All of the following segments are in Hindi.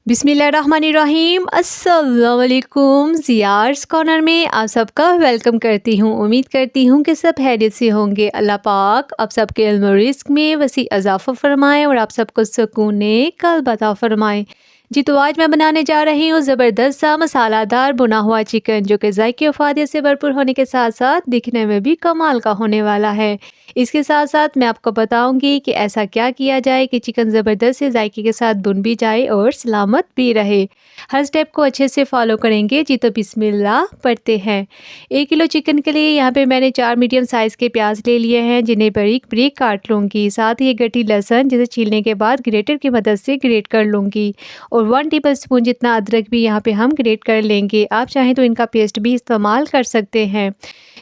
बिस्मिल्लाहिर्रहमानिर्रहीम। अस्सलाम वालेकुम। ज़ियार्स कॉर्नर में आप सबका वेलकम करती हूँ। उम्मीद करती हूँ कि सब खैरियत से होंगे। अल्लाह पाक आप सबके इल्म और रिज़्क़ में वसी इज़ाफ़ा फ़रमाए और आप सबको सुकून क़ल्ब अता फ़रमाए। जी, तो आज मैं बनाने जा रही हूँ ज़बरदस्त सा मसालादार भुना हुआ चिकन, जो कि ज़ायके और फ़ायदे से भरपूर होने के साथ साथ दिखने में भी कमाल का होने वाला है। इसके साथ साथ मैं आपको बताऊंगी कि ऐसा क्या किया जाए कि चिकन ज़बरदस्त से ज़ायके के साथ भुन भी जाए और सलामत भी रहे। हर स्टेप को अच्छे से फॉलो करेंगे। जी, तो बिस्मिल्लाह पढ़ते हैं। 1 किलो चिकन के लिए यहाँ पे मैंने 4 मीडियम साइज़ के प्याज ले लिए हैं, जिन्हें बारीक बारीक काट लूँगी। साथ ही एक गट्टी लहसुन, जिसे छीलने के बाद ग्रेटर की मदद से ग्रेट कर लूँगी और 1 टेबलस्पून जितना अदरक भी यहाँ पे हम ग्रेट कर लेंगे। आप चाहें तो इनका पेस्ट भी इस्तेमाल कर सकते हैं।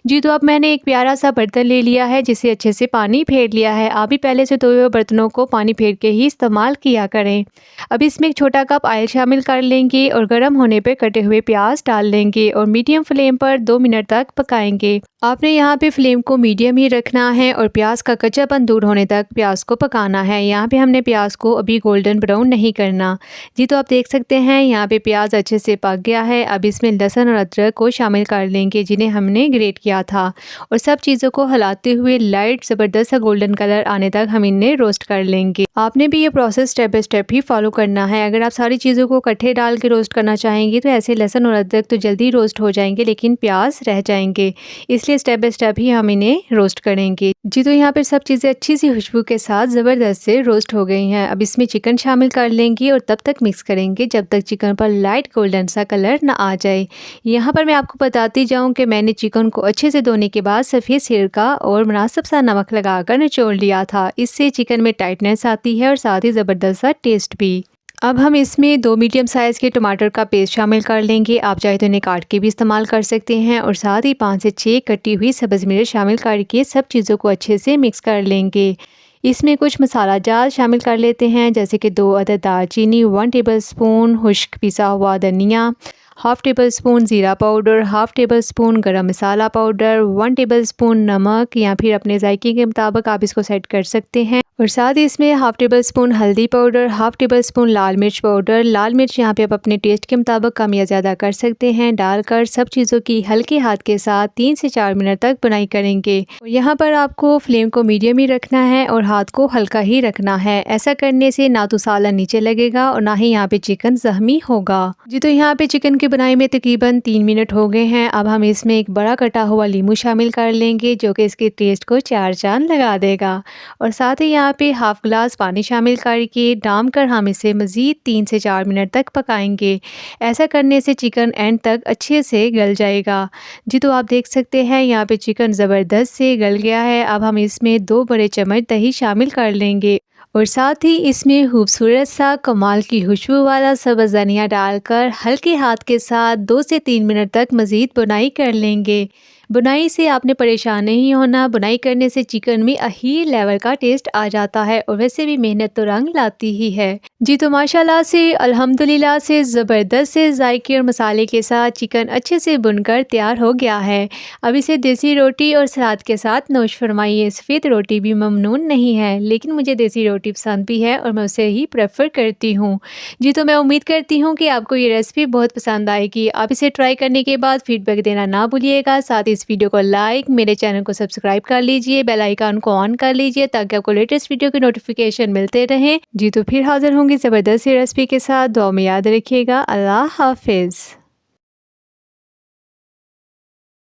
जी, तो अब मैंने एक प्यारा सा बर्तन ले लिया है, जिसे अच्छे से पानी फेर लिया है। आप भी पहले से धोए हुए बर्तनों को पानी फेर के ही इस्तेमाल किया करें। अब इसमें एक छोटा कप ऑयल शामिल कर लेंगे और गर्म होने पे कटे हुए प्याज डाल लेंगे और मीडियम फ्लेम पर 2 मिनट तक पकाएंगे। आपने यहाँ पे फ्लेम को मीडियम ही रखना है और प्याज का कच्चापन दूर होने तक प्याज को पकाना है। यहाँ पे हमने प्याज को अभी गोल्डन ब्राउन नहीं करना। जी, तो आप देख सकते हैं यहाँ पे प्याज अच्छे से पक गया है। अब इसमें लहसुन और अदरक को शामिल कर लेंगे, जिन्हें हमने ग्रेट किया था, और सब चीज़ों को हिलाते हुए लाइट ज़बरदस्त सा गोल्डन कलर आने तक हम इन्हें रोस्ट कर लेंगे। आपने भी ये process step by step he follow करना है। अगर आप सारी चीज़ों को इकट्ठे डाल के रोस्ट करना चाहेंगे तो ऐसे लहसुन और अदरक तो जल्दी रोस्ट हो जाएंगे, लेकिन प्याज रह जाएंगे। इसलिए स्टेप बाय स्टेप ही हम इन्हें रोस्ट करेंगे। जी, तो यहाँ पर सब चीज़ें अच्छी सी खुशबू के साथ ज़बरदस्त से रोस्ट हो गई हैं। अब इसमें चिकन शामिल कर लेंगे और तब तक मिक्स करेंगे जब तक चिकन पर लाइट गोल्डन सा कलर ना आ जाए। यहाँ पर मैं आपको बताती जाऊँ कि मैंने चिकन को अच्छे से धोने के बाद सफ़ेद सिरका और मुनासिब सा नमक लगाकर निचोड़ लिया था। इससे चिकन में टाइटनेस आती है और साथ ही ज़बरदस्त सा टेस्ट भी। अब हम इसमें 2 मीडियम साइज़ के टमाटर का पेस्ट शामिल कर लेंगे। आप चाहे तो इन्हें काट के भी इस्तेमाल कर सकते हैं और साथ ही 5 से 6 कटी हुई सब्ज़ मिर्च शामिल करके सब चीज़ों को अच्छे से मिक्स कर लेंगे। इसमें कुछ मसाला जात शामिल कर लेते हैं, जैसे कि 2 अदद दालचीनी, 1 टेबलस्पून खुश्क पिसा हुआ धनिया, हाफ़ टेबल स्पून ज़ीरा पाउडर, हाफ़ टेबल स्पून गरम मसाला पाउडर, 1 टेबलस्पून नमक, या फिर अपने जायके के मुताबिक आप इसको सेट कर सकते हैं, और साथ ही इसमें हाफ़ टेबल स्पून हल्दी पाउडर, हाफ़ टेबल स्पून लाल मिर्च पाउडर। लाल मिर्च यहाँ पे आप अपने टेस्ट के मुताबिक कम या ज़्यादा कर सकते हैं। डालकर सब चीज़ों की हल्के हाथ के साथ 3 से 4 मिनट तक बुनाई करेंगे। और यहाँ पर आपको फ्लेम को मीडियम ही रखना है और हाथ को हल्का ही रखना है। ऐसा करने से ना तो सालन नीचे लगेगा और ना ही यहाँ पे चिकन ज़ख्मी होगा। जी, तो यहाँ पे चिकन की बुनाई में तकरीबन 3 मिनट हो गए हैं। अब हम इसमें एक बड़ा कटा हुआ नींबू शामिल कर लेंगे, जो कि इसके टेस्ट को 4 चांद लगा देगा, और साथ ही यहाँ पे हाफ़ ग्लास पानी शामिल करके डाम कर हम इसे मज़ीद 3 से 4 मिनट तक पकाएंगे। ऐसा करने से चिकन एंड तक अच्छे से गल जाएगा। जी, तो आप देख सकते हैं यहाँ पे चिकन ज़बरदस्त से गल गया है। अब हम इसमें 2 बड़े चम्मच दही शामिल कर लेंगे और साथ ही इसमें खूबसूरत सा कमाल की खुशबू वाला सब्ज़ धनिया डालकर हल्के हाथ के साथ 2 से 3 मिनट तक मज़ीद बुनाई कर लेंगे। बुनाई से आपने परेशान नहीं होना। बुनाई करने से चिकन में ही लेवल का टेस्ट आ जाता है और वैसे भी मेहनत तो रंग लाती ही है। जी, तो माशाल्लाह से अल्हम्दुलिल्लाह से ज़बरदस्त से जायके और मसाले के साथ चिकन अच्छे से बुनकर तैयार हो गया है। अब इसे देसी रोटी और सलाद के साथ नोश फरमाइए। सफ़ेद रोटी भी ममनून नहीं है, लेकिन मुझे देसी रोटी पसंद भी है और मैं उसे ही प्रेफर करती हूँ। जी, तो मैं उम्मीद करती हूँ कि आपको ये रेसिपी बहुत पसंद आएगी। आप इसे ट्राई करने के बाद फीडबैक देना ना भूलिएगा। साथ ही इस वीडियो को लाइक, मेरे चैनल को सब्सक्राइब कर लीजिए, बेल आइकन को ऑन कर लीजिए, ताकि आपको लेटेस्ट वीडियो के नोटिफिकेशन मिलते रहें। जी, तो फिर हाजिर होंगे ज़बरदस्त रेसिपी के साथ। दुआ में याद रखिएगा। अल्लाह हाफिज़।